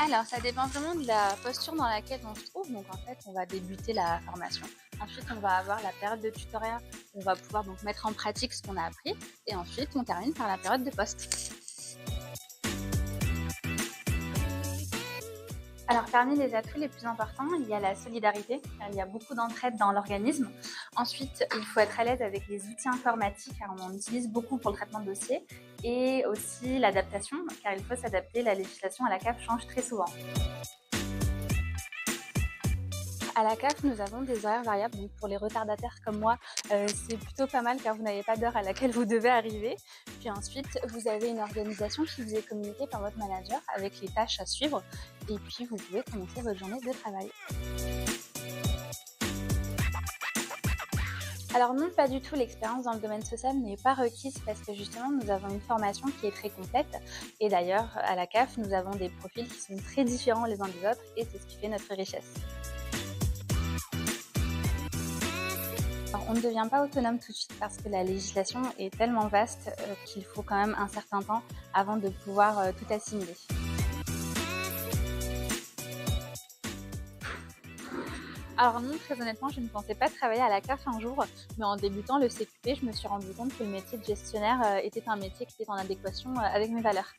Alors, ça dépend vraiment de la posture dans laquelle on se trouve. Donc, en fait, on va débuter la formation. Ensuite, on va avoir la période de tutorat. On va pouvoir donc mettre en pratique ce qu'on a appris. Et ensuite, on termine par la période de poste. Alors, parmi les atouts les plus importants, il y a la solidarité, car il y a beaucoup d'entraide dans l'organisme. Ensuite, il faut être à l'aise avec les outils informatiques, car on en utilise beaucoup pour le traitement de dossiers. Et aussi l'adaptation, car il faut s'adapter. La législation à la CAF change très souvent. À la CAF, nous avons des horaires variables. Donc pour les retardataires comme moi, c'est plutôt pas mal car vous n'avez pas d'heure à laquelle vous devez arriver. Puis ensuite, vous avez une organisation qui vous est communiquée par votre manager avec les tâches à suivre. Et puis, vous pouvez commencer votre journée de travail. Alors non, pas du tout. L'expérience dans le domaine social n'est pas requise parce que justement, nous avons une formation qui est très complète. Et d'ailleurs, à la CAF, nous avons des profils qui sont très différents les uns des autres et c'est ce qui fait notre richesse. Alors, on ne devient pas autonome tout de suite parce que la législation est tellement vaste qu'il faut quand même un certain temps avant de pouvoir tout assimiler. Alors non, très honnêtement, je ne pensais pas travailler à la CAF un jour, mais en débutant le CQP, je me suis rendu compte que le métier de gestionnaire était un métier qui était en adéquation avec mes valeurs.